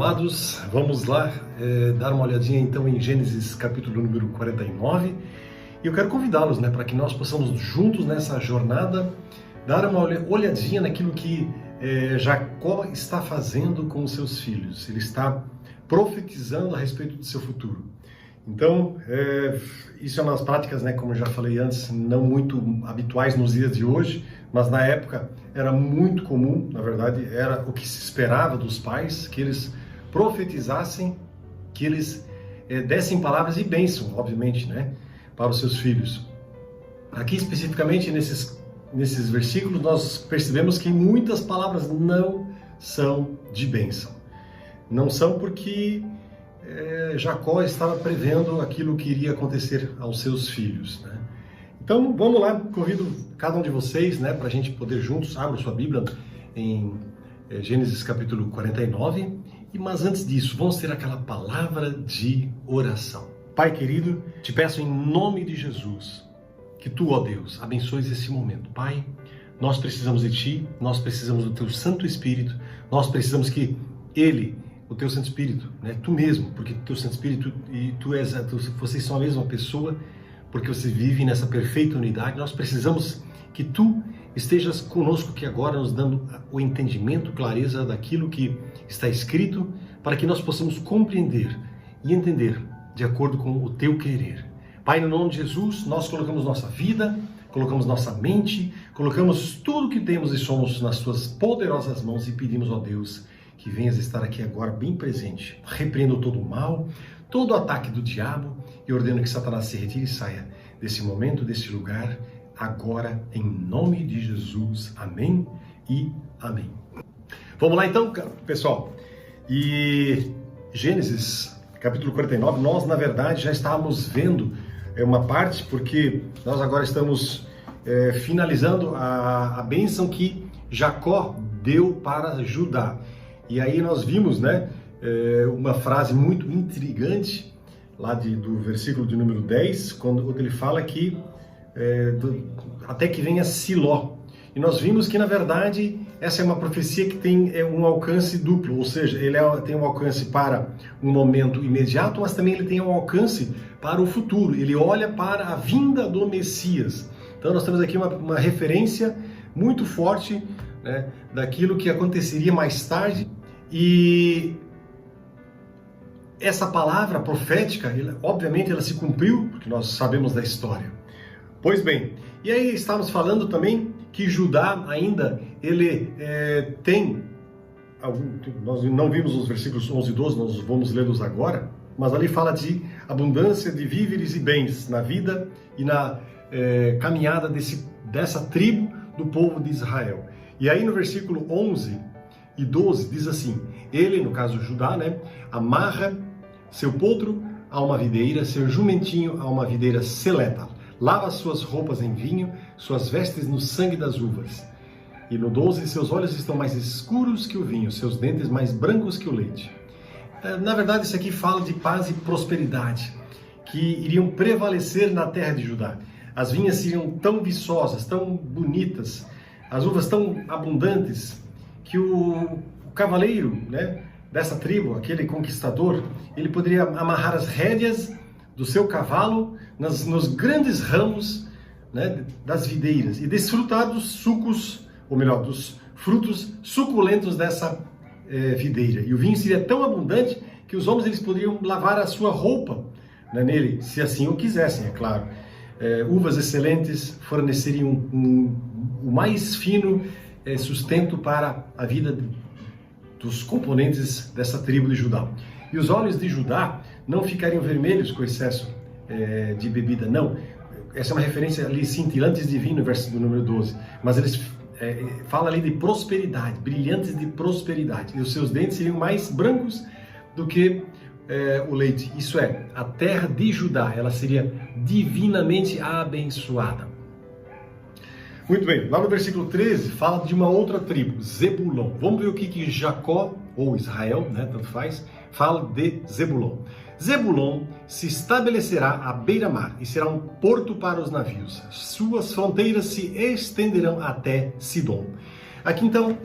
amados, vamos lá dar uma olhadinha então em Gênesis capítulo número 49. E eu quero convidá-los, para que nós possamos juntos nessa jornada dar uma olhadinha naquilo que Jacó está fazendo com os seus filhos. Ele está profetizando a respeito do seu futuro. Então, isso é umas práticas, como eu já falei antes, não muito habituais nos dias de hoje, mas na época era muito comum, na verdade, era o que se esperava dos pais, que eles profetizassem, que eles dessem palavras e bênção, obviamente, para os seus filhos. Aqui, especificamente, nesses versículos, nós percebemos que muitas palavras não são de bênção. Não são porque Jacó estava prevendo aquilo que iria acontecer aos seus filhos. Então, vamos lá, convido cada um de vocês, para a gente poder juntos, abra sua Bíblia em Gênesis capítulo 49, mas antes disso, vamos ter aquela palavra de oração. Pai querido, te peço em nome de Jesus, que Tu, ó Deus, abençoes esse momento. Pai, nós precisamos de Ti, nós precisamos do Teu Santo Espírito, nós precisamos que Ele, o Teu Santo Espírito, Tu mesmo, porque o Teu Santo Espírito e vocês são a mesma pessoa, porque você vive nessa perfeita unidade. Nós precisamos que Tu estejas conosco aqui agora, nos dando o entendimento, clareza daquilo que está escrito, para que nós possamos compreender e entender de acordo com o Teu querer. Pai, no nome de Jesus, nós colocamos nossa vida, colocamos nossa mente, colocamos tudo que temos e somos nas Tuas poderosas mãos e pedimos, ó Deus, que venhas estar aqui agora bem presente. Repreendo todo o mal, todo o ataque do diabo e ordeno que Satanás se retire e saia desse momento, desse lugar, agora, em nome de Jesus. Amém e amém. Vamos lá então, pessoal. E Gênesis, capítulo 49, nós, na verdade, já estávamos vendo uma parte, porque nós agora estamos finalizando a bênção que Jacó deu para Judá. E aí nós vimos, uma frase muito intrigante, lá do versículo de número 10, quando ele fala que até que venha Siló. E nós vimos que, na verdade, essa é uma profecia que tem um alcance duplo, ou seja, ele tem um alcance para um momento imediato, mas também ele tem um alcance para o futuro. Ele olha para a vinda do Messias. Então nós temos aqui uma referência muito forte, daquilo que aconteceria mais tarde. E essa palavra profética, obviamente, ela se cumpriu, porque nós sabemos da história. Pois bem, e aí estamos falando também que Judá ainda, ele tem, nós não vimos os versículos 11 e 12, nós vamos lê-los agora, mas ali fala de abundância de víveres e bens na vida e na caminhada dessa tribo do povo de Israel. E aí no versículo 11 e 12 diz assim: ele, no caso Judá, amarra seu potro a uma videira, seu jumentinho a uma videira seleta, lava suas roupas em vinho, suas vestes no sangue das uvas. E no 12, seus olhos estão mais escuros que o vinho, seus dentes mais brancos que o leite. Na verdade, isso aqui fala de paz e prosperidade, que iriam prevalecer na terra de Judá. As vinhas seriam tão viçosas, tão bonitas, as uvas tão abundantes, que o cavaleiro, dessa tribo, aquele conquistador, ele poderia amarrar as rédeas do seu cavalo nos grandes ramos, das videiras e desfrutar dos sucos, ou melhor, dos frutos suculentos dessa videira. E o vinho seria tão abundante que os homens eles poderiam lavar a sua roupa nele, se assim o quisessem, é claro. Uvas excelentes forneceriam o mais fino sustento para a vida dos componentes dessa tribo de Judá. E os olhos de Judá não ficariam vermelhos com excesso de bebida, não. Essa é uma referência ali cintilantes de vinho, no verso do número 12. Mas eles falam ali de prosperidade, brilhantes de prosperidade. E os seus dentes seriam mais brancos do que o leite. Isso é, a terra de Judá, ela seria divinamente abençoada. Muito bem, lá no versículo 13 fala de uma outra tribo, Zebulon. Vamos ver o que Jacó, ou Israel, tanto faz, fala de Zebulon. Zebulon se estabelecerá à beira-mar e será um porto para os navios. Suas fronteiras se estenderão até Sidom. Aqui então,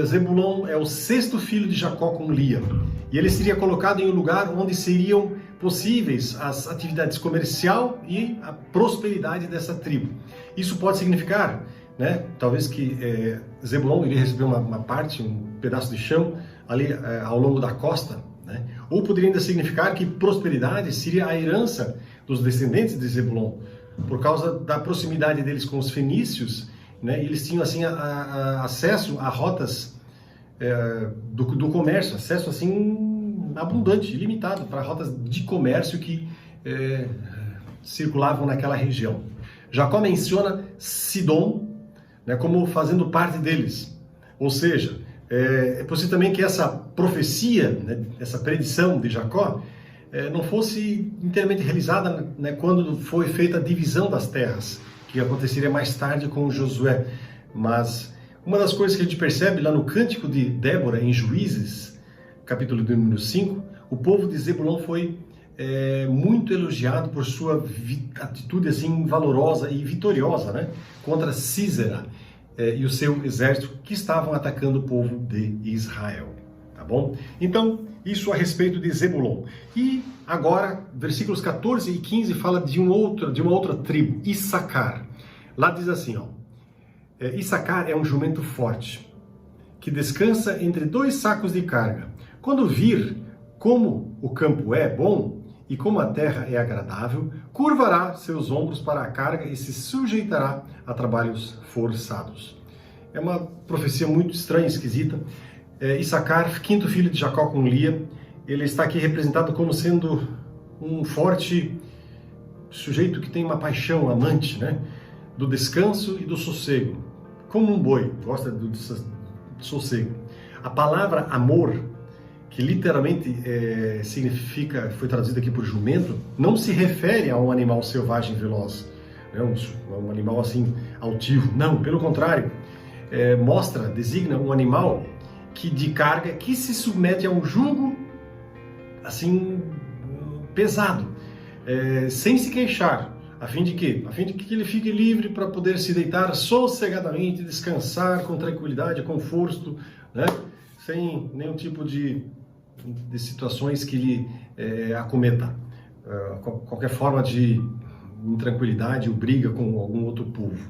Zebulon é o sexto filho de Jacó com Lia. E ele seria colocado em um lugar onde seriam possíveis as atividades comercial e a prosperidade dessa tribo. Isso pode significar, né, talvez que Zebulon iria receber uma parte, um pedaço de chão ali ao longo da costa, né? Ou poderia ainda significar que prosperidade seria a herança dos descendentes de Zebulon, por causa da proximidade deles com os fenícios, né? Eles tinham assim acesso a rotas do comércio, acesso assim abundante, ilimitado para rotas de comércio que circulavam naquela região. Jacó menciona Sidom, né, como fazendo parte deles, ou seja, é possível também que essa profecia, né, essa predição de Jacó não fosse inteiramente realizada, né, quando foi feita a divisão das terras, que aconteceria mais tarde com Josué. Mas uma das coisas que a gente percebe lá no Cântico de Débora, em Juízes, capítulo de número 5, o povo de Zebulon foi muito elogiado por sua atitude assim valorosa e vitoriosa, né, contra Sísera e o seu exército que estavam atacando o povo de Israel. Tá bom? Então, isso a respeito de Zebulon. E agora, versículos 14 e 15 fala de uma outra tribo, Issacar. Lá diz assim, ó, Issacar é um jumento forte, que descansa entre 2 sacos de carga. Quando vir como o campo é bom e como a terra é agradável, curvará seus ombros para a carga e se sujeitará a trabalhos forçados. É uma profecia muito estranha, esquisita. Issacar, quinto filho de Jacó com Lia, ele está aqui representado como sendo um forte sujeito que tem uma paixão, amante, né, do descanso e do sossego, como um boi, gosta do sossego. A palavra amor, que literalmente significa, foi traduzida aqui por jumento, não se refere a um animal selvagem veloz, né, um animal assim altivo, não, pelo contrário, designa um animal de carga que se submete a um jugo assim pesado, sem se queixar, a fim de quê? A fim de que ele fique livre para poder se deitar sossegadamente, descansar com tranquilidade, conforto, né? Sem nenhum tipo de situações que lhe acometa qualquer forma de intranquilidade ou briga com algum outro povo.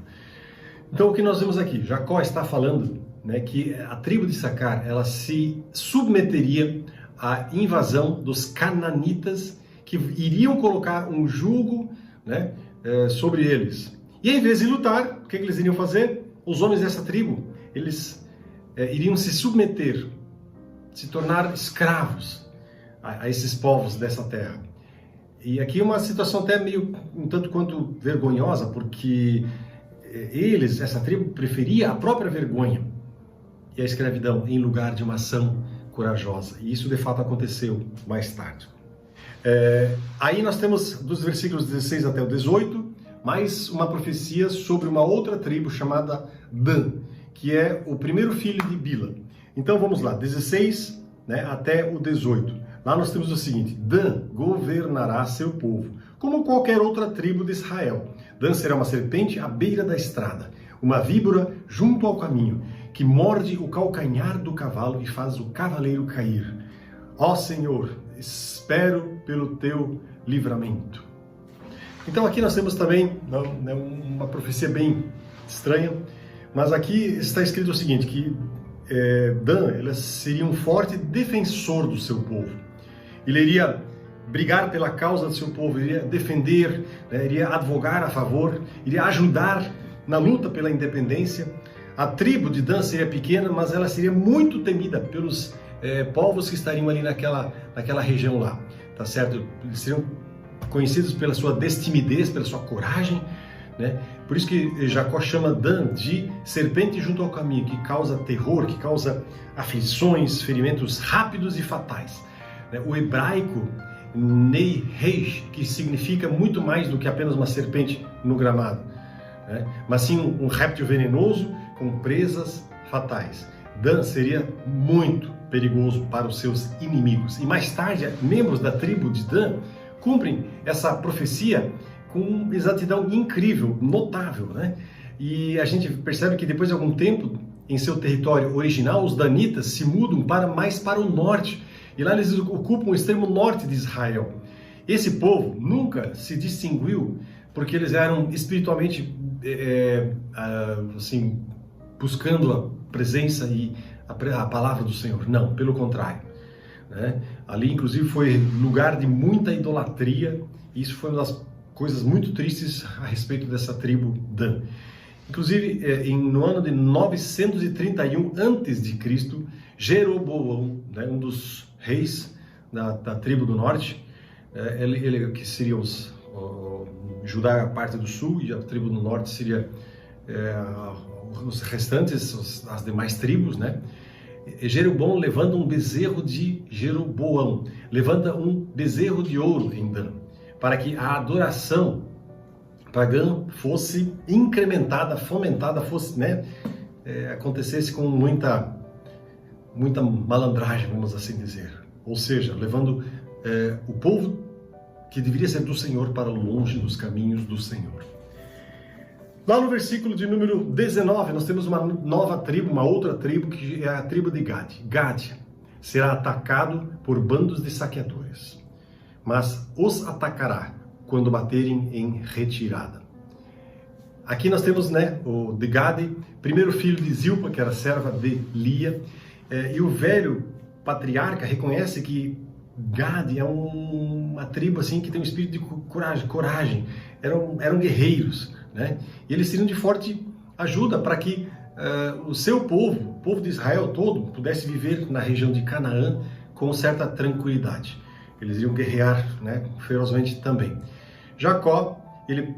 Então o que nós vemos aqui? Jacó está falando, né, que a tribo de Issacar ela se submeteria à invasão dos cananitas, que iriam colocar um jugo, né, sobre eles. E em vez de lutar, o que eles iriam fazer? Os homens dessa tribo, eles iriam se submeter, se tornar escravos a esses povos dessa terra. E aqui uma situação até meio um tanto quanto vergonhosa, porque essa tribo preferia a própria vergonha e a escravidão em lugar de uma ação corajosa. E isso de fato aconteceu mais tarde. Aí nós temos dos versículos 16 até o 18, mais uma profecia sobre uma outra tribo chamada Dan, que é o primeiro filho de Bila. Então vamos lá, 16, né, até o 18. Lá nós temos o seguinte: Dan governará seu povo, como qualquer outra tribo de Israel. Dan será uma serpente à beira da estrada, uma víbora junto ao caminho, que morde o calcanhar do cavalo e faz o cavaleiro cair. Ó Senhor, espero pelo teu livramento. Então aqui nós temos também uma profecia bem estranha, mas aqui está escrito o seguinte, que Dan ele seria um forte defensor do seu povo. Ele iria brigar pela causa do seu povo, iria defender, iria advogar a favor, iria ajudar na luta pela independência. A tribo de Dan seria pequena, mas ela seria muito temida pelos povos que estariam ali naquela região lá, tá certo? Eles seriam conhecidos pela sua destimidez, pela sua coragem, né? Por isso que Jacó chama Dan de serpente junto ao caminho, que causa terror, que causa aflições, ferimentos rápidos e fatais. O hebraico Nei-Reish, que significa muito mais do que apenas uma serpente no gramado, né? Mas sim um réptil venenoso com presas fatais. Dan seria muito perigoso para os seus inimigos. E mais tarde, membros da tribo de Dan cumprem essa profecia com exatidão incrível, notável, né? E a gente percebe que depois de algum tempo, em seu território original, os danitas se mudam mais para o norte, e lá eles ocupam o extremo norte de Israel. Esse povo nunca se distinguiu porque eles eram espiritualmente assim, buscando a presença e a palavra do Senhor. Não, pelo contrário, né? Ali, inclusive, foi lugar de muita idolatria. E isso foi uma das coisas muito tristes a respeito dessa tribo Dan. Inclusive, no ano de 931 a.C., Jeroboão, né, um dos reis da tribo do norte, ele que seria Judá, a parte do sul, e a tribo do norte seria os restantes, as demais tribos, né? Jeroboão levanta um bezerro de Jeroboão, levanta um bezerro de ouro em Dan, para que a adoração pagã fosse incrementada, fomentada, fosse, né, acontecesse com muita malandragem, vamos assim dizer. Ou seja, levando o povo que deveria ser do Senhor para longe dos caminhos do Senhor. Lá no versículo de número 19, nós temos uma nova tribo, uma outra tribo, que é a tribo de Gad. Gad será atacado por bandos de saqueadores, mas os atacará quando baterem em retirada. Aqui nós temos, né, o de Gad, primeiro filho de Zilpa, que era serva de Lia, e o velho patriarca reconhece que Gad é uma tribo assim que tem um espírito de coragem. Eram guerreiros, né? E eles seriam de forte ajuda para que o seu povo, o povo de Israel todo, pudesse viver na região de Canaã com certa tranquilidade. Eles iriam guerrear, né, ferozmente também. Jacó, ele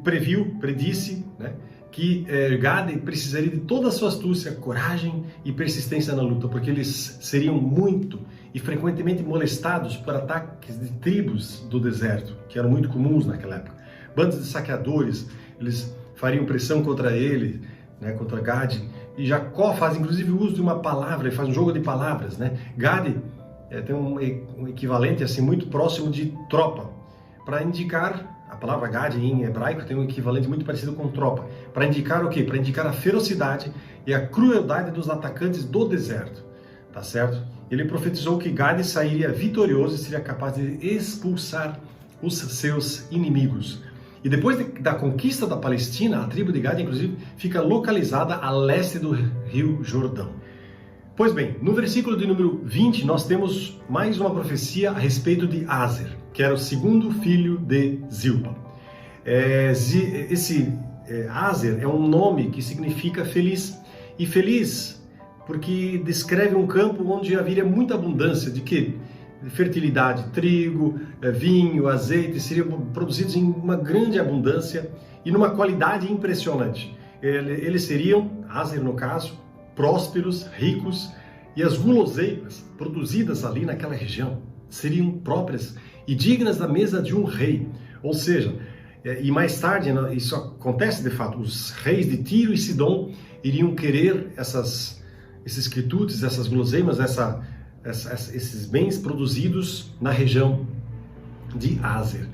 predisse, né, que Gad precisaria de toda a sua astúcia, coragem e persistência na luta, porque eles seriam muito e frequentemente molestados por ataques de tribos do deserto, que eram muito comuns naquela época. Bandos de saqueadores, eles fariam pressão contra ele, né, contra Gad. E Jacó faz inclusive uso de uma palavra, ele faz um jogo de palavras, né? Gad tem um equivalente assim muito próximo de tropa, para indicar, a palavra Gad em hebraico tem um equivalente muito parecido com tropa, para indicar o quê? Para indicar a ferocidade e a crueldade dos atacantes do deserto, tá certo? Ele profetizou que Gad sairia vitorioso e seria capaz de expulsar os seus inimigos. E depois da conquista da Palestina, a tribo de Gad, inclusive, fica localizada a leste do rio Jordão. Pois bem, no versículo de número 20, nós temos mais uma profecia a respeito de Aser, que era o segundo filho de Zilpa. Aser é um nome que significa feliz. E feliz porque descreve um campo onde haveria muita abundância de quê? De fertilidade, trigo, vinho, azeite, seriam produzidos em uma grande abundância e numa qualidade impressionante. Eles seriam, Aser no caso, prósperos, ricos, e as guloseimas produzidas ali naquela região seriam próprias e dignas da mesa de um rei. Ou seja, e mais tarde, isso acontece de fato, os reis de Tiro e Sidom iriam querer esses quitutes, essas guloseimas, esses bens produzidos na região de Aser.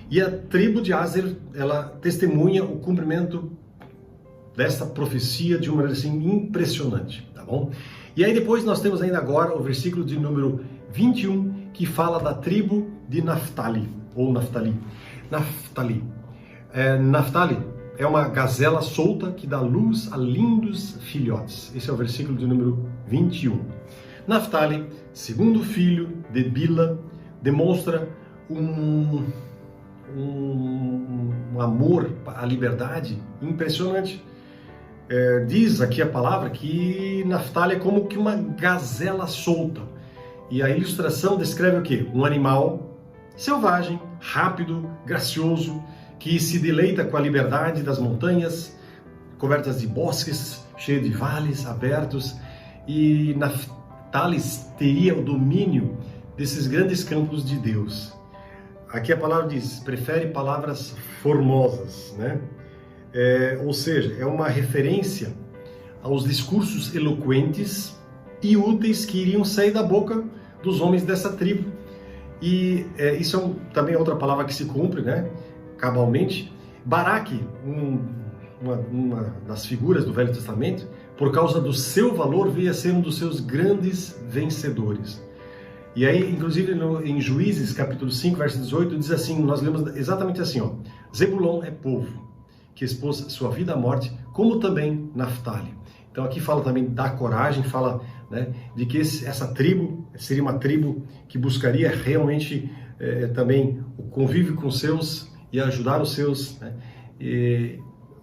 E a tribo de Aser, ela testemunha o cumprimento desta profecia de uma maneira assim impressionante, tá bom? E aí depois nós temos ainda agora o versículo de número 21, que fala da tribo de Naftali, ou Naftali. Naftali é uma gazela solta que dá luz a lindos filhotes. Esse é o versículo de número 21. Naftali, segundo filho de Bila, demonstra um amor à liberdade impressionante. Diz aqui a palavra que Naftali é como que uma gazela solta. E a ilustração descreve o quê? Um animal selvagem, rápido, gracioso, que se deleita com a liberdade das montanhas, cobertas de bosques, cheias de vales abertos. E Naftali teria o domínio desses grandes campos de Deus. Aqui a palavra diz, prefere palavras formosas, né? Ou seja, é uma referência aos discursos eloquentes e úteis que iriam sair da boca dos homens dessa tribo. E também é outra palavra que se cumpre, né, cabalmente. Baraque, um uma das figuras do Velho Testamento, por causa do seu valor, veio a ser um dos seus grandes vencedores. E aí, inclusive, em Juízes, capítulo 5, verso 18, diz assim, nós lemos exatamente assim, ó, Zebulon é povo que expôs sua vida à morte, como também Naftali. Então aqui fala também da coragem, fala, né, de que essa tribo seria uma tribo que buscaria realmente também o convívio com os seus e ajudar os seus, né?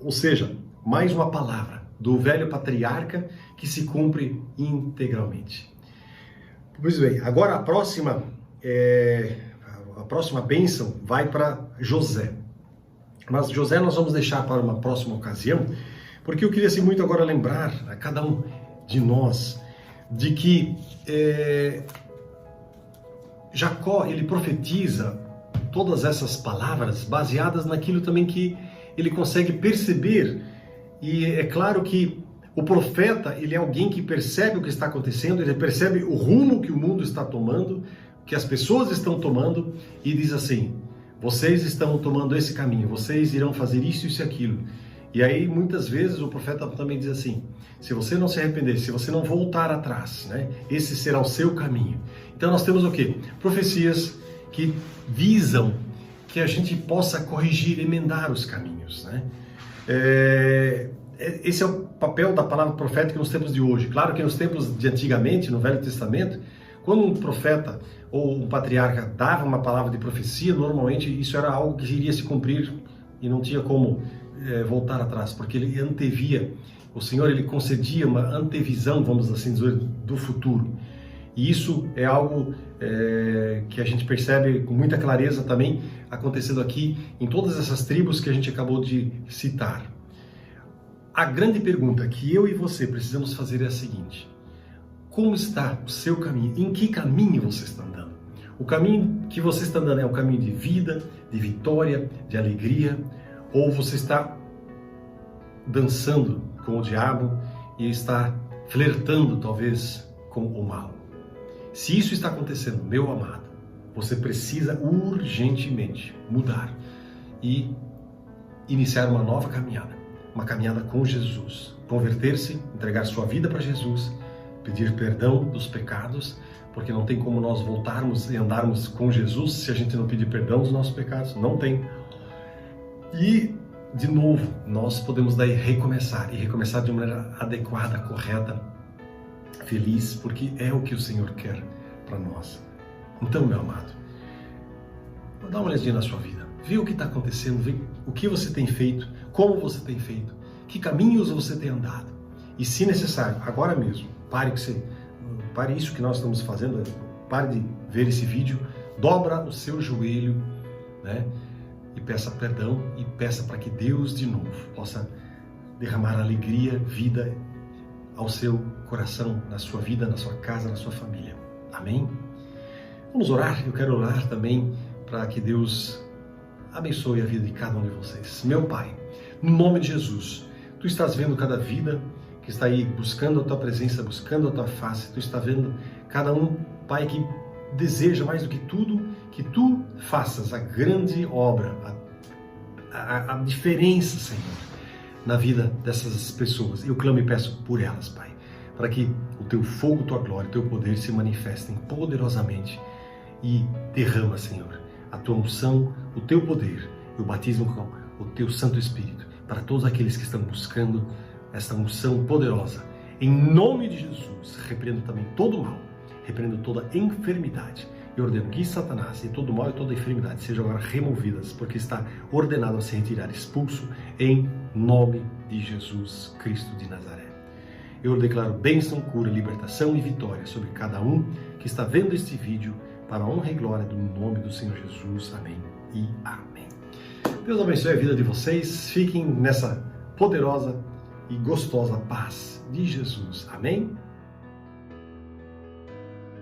Ou seja, mais uma palavra do velho patriarca que se cumpre integralmente. Pois bem, agora a próxima bênção vai para José. Mas José nós vamos deixar para uma próxima ocasião, porque eu queria assim, muito agora lembrar a cada um de nós de que Jacó, ele profetiza todas essas palavras baseadas naquilo também que ele consegue perceber. E é claro que o profeta, ele é alguém que percebe o que está acontecendo, ele percebe o rumo que o mundo está tomando, que as pessoas estão tomando, e diz assim, vocês estão tomando esse caminho, vocês irão fazer isso, isso e aquilo. E aí, muitas vezes, o profeta também diz assim, se você não se arrepender, se você não voltar atrás, né, esse será o seu caminho. Então nós temos o quê? Profecias que visam que a gente possa corrigir, emendar os caminhos, né? Esse é o papel da palavra profética nos tempos de hoje. Claro que nos tempos de antigamente, no Velho Testamento, quando um profeta ou um patriarca dava uma palavra de profecia, normalmente isso era algo que iria se cumprir e não tinha como voltar atrás, porque ele antevia, o Senhor ele concedia uma antevisão, vamos assim dizer, do futuro. E isso é algo que a gente percebe com muita clareza também acontecendo aqui em todas essas tribos que a gente acabou de citar. A grande pergunta que eu e você precisamos fazer é a seguinte: como está o seu caminho? Em que caminho você está andando? O caminho que você está andando é um caminho de vida, de vitória, de alegria? Ou você está dançando com o diabo e está flertando talvez com o mal? Se isso está acontecendo, meu amado, você precisa urgentemente mudar e iniciar uma nova caminhada, uma caminhada com Jesus, converter-se, entregar sua vida para Jesus, pedir perdão dos pecados, porque não tem como nós voltarmos e andarmos com Jesus se a gente não pedir perdão dos nossos pecados, não tem. E, de novo, nós podemos daí recomeçar, e recomeçar de uma maneira adequada, correta, feliz, porque é o que o Senhor quer para nós. Então, meu amado, dá uma olhadinha na sua vida, vê o que está acontecendo, vê o que você tem feito, como você tem feito, que caminhos você tem andado. E, se necessário, agora mesmo, pare isso que nós estamos fazendo, pare de ver esse vídeo, dobra o seu joelho, né? E peça perdão e peça para que Deus de novo possa derramar alegria, vida ao seu coração, na sua vida, na sua casa, na sua família. Amém? Vamos orar? Eu quero orar também para que Deus abençoe a vida de cada um de vocês. Meu Pai, no nome de Jesus, Tu estás vendo cada vida que está aí buscando a Tua presença, buscando a Tua face. Tu está vendo cada um, Pai, que deseja mais do que tudo que Tu faças a grande obra, a diferença, Senhor, na vida dessas pessoas. Eu clamo e peço por elas, Pai, para que o Teu fogo, Tua glória, o Teu poder se manifestem poderosamente e derrama, Senhor, a Tua unção, o Teu poder e o batismo com o Teu Santo Espírito para todos aqueles que estão buscando essa unção poderosa. Em nome de Jesus, repreendo também todo o mal, repreendo toda enfermidade. Eu ordeno que Satanás e todo mal e toda enfermidade sejam agora removidas, porque está ordenado a se retirar, expulso, em nome de Jesus Cristo de Nazaré. Eu declaro bênção, cura, libertação e vitória sobre cada um que está vendo este vídeo, para a honra e glória do nome do Senhor Jesus. Amém e amém. Deus abençoe a vida de vocês. Fiquem nessa poderosa e gostosa paz de Jesus. Amém?